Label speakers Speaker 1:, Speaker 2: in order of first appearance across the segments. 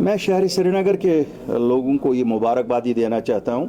Speaker 1: मैं शहरी श्रीनगर के लोगों को ये मुबारकबादी देना चाहता हूँ।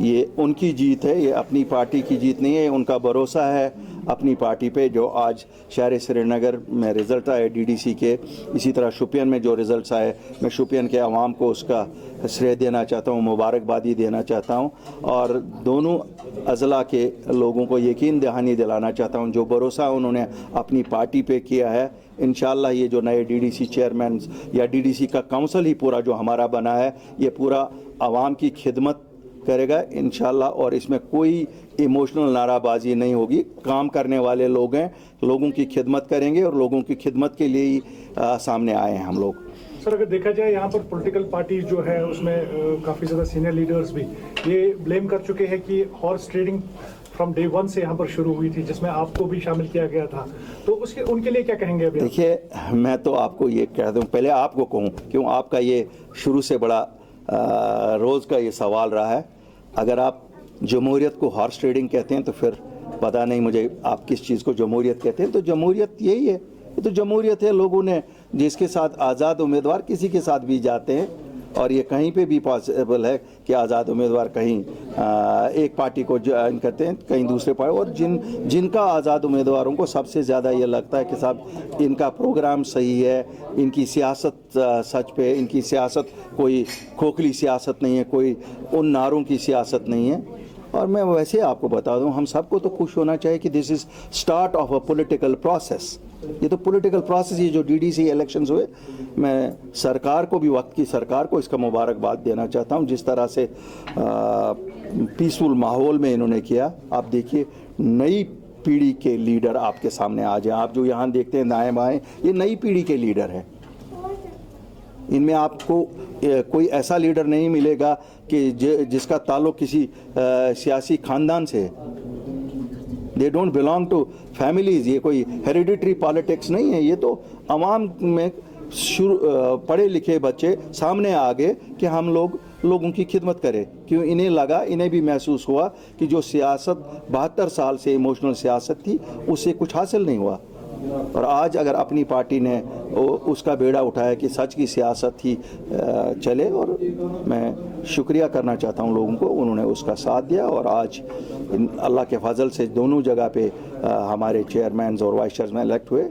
Speaker 1: ये उनकी जीत है, ये अपनी पार्टी की जीत नहीं है। उनका भरोसा है अपनी पार्टी पे। जो आज शहर श्रीनगर में रिज़ल्ट आए डीडीसी के, इसी तरह शोपियान में जो रिज़ल्ट्स आए, मैं शोपियान के अवाम को उसका श्रेय देना चाहता हूँ, मुबारकबादी देना चाहता हूँ और दोनों अज़ला के लोगों को यकीन दहानी दिलाना चाहता हूँ। जो भरोसा उन्होंने अपनी पार्टी पे किया है, इंशाल्लाह ये जो नए डीडीसी चेयरमैन या डीडीसी का काउंसिल ही पूरा जो हमारा बना है, ये पूरा आवाम की खिदमत करेगा इंशाल्लाह। और इसमें कोई इमोशनल नाराबाजी नहीं होगी। काम करने वाले लोग हैं, लोगों की खिदमत करेंगे और लोगों की खिदमत के लिए ही सामने आए हैं हम लोग।
Speaker 2: सर, अगर देखा जाए यहाँ पर पॉलिटिकल पार्टी जो है उसमें काफ़ी ज़्यादा सीनियर लीडर्स भी ये ब्लेम कर चुके हैं कि horse trading from day one से यहाँ पर शुरू हुई थी, जिसमें आपको भी शामिल किया गया था, तो उसके उनके लिए क्या कहेंगे अभी?
Speaker 1: देखिए, मैं तो आपको ये कह दूँ, पहले आपको कहूँ क्यों, आपका ये शुरू से बड़ा रोज़ का ये सवाल रहा है। अगर आप जमहूरियत को हॉर्स ट्रेडिंग कहते हैं तो फिर पता नहीं मुझे आप किस चीज़ को जमहूरियत कहते हैं। तो जमहूरियत यही है, ये तो जमहूरियत है। लोगों ने जिसके साथ आज़ाद उम्मीदवार किसी के साथ भी जाते हैं और ये कहीं पे भी पॉसिबल है कि आज़ाद उम्मीदवार कहीं एक पार्टी को ज्वाइन करते हैं, कहीं दूसरे पार्टी, और जिनका आज़ाद उम्मीदवारों को सबसे ज़्यादा ये लगता है कि साहब इनका प्रोग्राम सही है, इनकी सियासत सच पे, इनकी सियासत कोई खोखली सियासत नहीं है, कोई उन नारों की सियासत नहीं है। और मैं वैसे आपको बता दूं, हम सबको तो खुश होना चाहिए कि this is start of a political process. ये तो पॉलिटिकल प्रोसेस, ये जो डीडीसी इलेक्शंस हुए, मैं सरकार को भी, वक्त की सरकार को इसका मुबारकबाद देना चाहता हूँ। जिस तरह से पीसफुल माहौल में इन्होंने किया, आप देखिए नई पीढ़ी के लीडर आपके सामने आ जाए। आप जो यहाँ देखते हैं दाएँ बाएँ, ये नई पीढ़ी के लीडर हैं। इनमें आपको कोई ऐसा लीडर नहीं मिलेगा कि जिसका ताल्लुक किसी सियासी खानदान से है। They don't belong to families. ये कोई हेरिडिटरी पॉलिटिक्स नहीं है। ये तो अवाम में पढ़े लिखे बच्चे सामने आ गए कि हम लोगों की खिदमत करें। क्यों, इन्हें लगा, इन्हें भी महसूस हुआ कि जो सियासत 72 साल से इमोशनल सियासत थी, उससे कुछ हासिल नहीं हुआ। और आज अगर अपनी पार्टी ने उसका बेड़ा उठाया कि सच की सियासत ही चले, और मैं शुक्रिया करना चाहता हूं लोगों को, उन्होंने उसका साथ दिया। और आज अल्लाह के फजल से दोनों जगह पे हमारे चेयरमैन और वाइस चेयरमैन इलेक्ट हुए।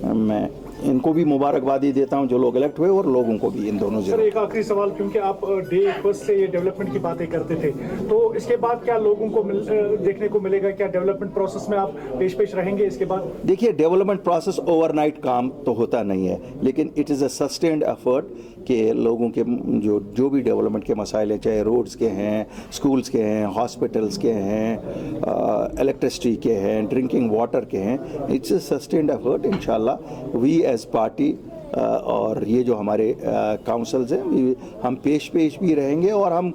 Speaker 1: मैं इनको भी मुबारकबादी देता हूं जो लोग इलेक्ट हुए, और लोगों को भी, इन दोनों
Speaker 2: सर, एक आखिरी सवाल, क्योंकि आप डे फर्स्ट से ये डेवलपमेंट की बातें करते थे, तो इसके बाद क्या लोगों को देखने को मिलेगा? क्या डेवलपमेंट प्रोसेस में आप पेश रहेंगे इसके बाद?
Speaker 1: देखिए, डेवलपमेंट प्रोसेस ओवरनाइट काम तो होता नहीं है, लेकिन it is a sustained effort कि लोगों के जो भी डेवलपमेंट के मसाइल हैं, चाहे रोड्स के हैं, स्कूल्स के हैं, हॉस्पिटल्स के हैं, इलेक्ट्रिसिटी के हैं, ड्रिंकिंग वाटर के हैं, इट्स अ सस्टेन्ड एफर्ट। इंशाल्लाह वी एज पार्टी और ये जो हमारे काउंसिल्स हैं, हम पेश भी रहेंगे। और हम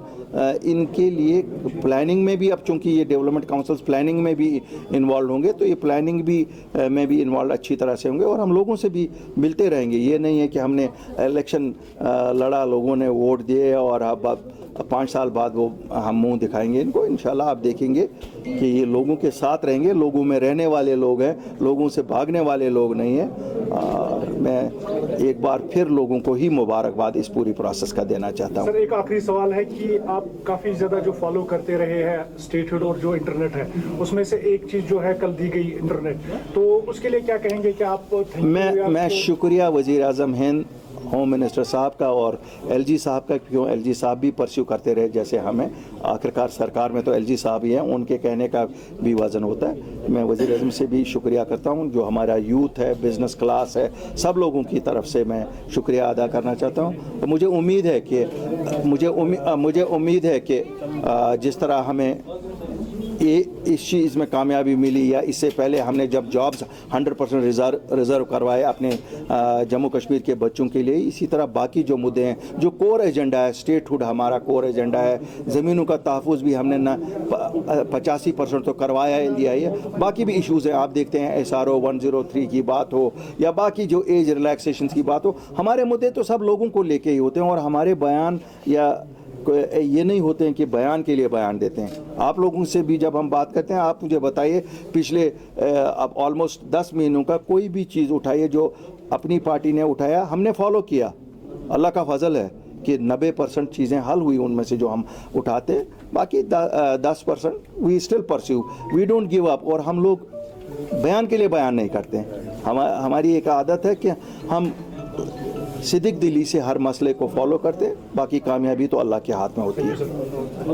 Speaker 1: इनके लिए प्लानिंग में भी, अब चूँकि ये डेवलपमेंट काउंसिल्स प्लानिंग में भी इन्वॉल्व होंगे, तो ये प्लानिंग भी में भी इन्वॉल्व अच्छी तरह से होंगे। और हम लोगों से भी मिलते रहेंगे। ये नहीं है कि हमने इलेक्शन लड़ा, लोगों ने वोट दिए और अब 5 साल बाद वो हम मुंह दिखाएंगे इनको। इंशाल्लाह आप देखेंगे कि ये लोगों के साथ रहेंगे, लोगों में रहने वाले लोग हैं, लोगों से भागने वाले लोग नहीं हैं। मैं एक बार फिर लोगों को ही मुबारकबाद इस पूरी प्रोसेस का देना चाहता हूँ।
Speaker 2: सर, एक आखिरी सवाल है कि आप काफ़ी ज़्यादा जो फॉलो करते रहे हैं स्टेटहुड और जो इंटरनेट है, उसमें से एक चीज़ जो है कल दी गई इंटरनेट, तो उसके लिए क्या कहेंगे? कि आप
Speaker 1: मैं शुक्रिया वज़ीर आज़म हिंद, होम मिनिस्टर साहब का और एलजी साहब का, क्यों एलजी साहब भी परस्यू करते रहे जैसे हमें। आखिरकार सरकार में तो एलजी साहब ही हैं, उनके कहने का भी वज़न होता है। मैं वज़ीर आज़म से भी शुक्रिया करता हूं, जो हमारा यूथ है, बिज़नेस क्लास है, सब लोगों की तरफ से मैं शुक्रिया अदा करना चाहता हूं। तो मुझे उम्मीद है कि जिस तरह हमें इस चीज़ में कामयाबी मिली, या इससे पहले हमने जब जॉब्स 100% रिज़र्व करवाए अपने जम्मू कश्मीर के बच्चों के लिए, इसी तरह बाकी जो मुद्दे हैं, जो कोर एजेंडा है, स्टेटहुड हमारा कोर एजेंडा है, ज़मीनों का तहफ़्फ़ुज़ भी हमने ना 85% तो करवाया ही लिया है। बाकी भी इश्यूज़ हैं, आप देखते हैं SRO 103 की बात हो या बाकी जो एज रिलैक्सेशन की बात हो, हमारे मुद्दे तो सब लोगों को लेके ही होते हैं। और हमारे बयान या ये नहीं होते हैं कि बयान के लिए बयान देते हैं। आप लोगों से भी जब हम बात करते हैं, आप मुझे बताइए पिछले अब ऑलमोस्ट 10 महीनों का कोई भी चीज़ उठाइए जो अपनी पार्टी ने उठाया, हमने फॉलो किया। اللہ کا فضل ہے کہ 90% چیزیں حل ہوئی ان میں سے جو ہم اٹھاتے، باقی 10% we still perceive, we don't give up. اور ہم لوگ بیان کے لیے بیان نہیں کرتے. ہماری ایک عادت ہے کہ ہم صدق دلی سے ہر مسئلے کو فالو کرتے، باقی کامیابی تو اللہ کے ہاتھ میں ہوتی ہے.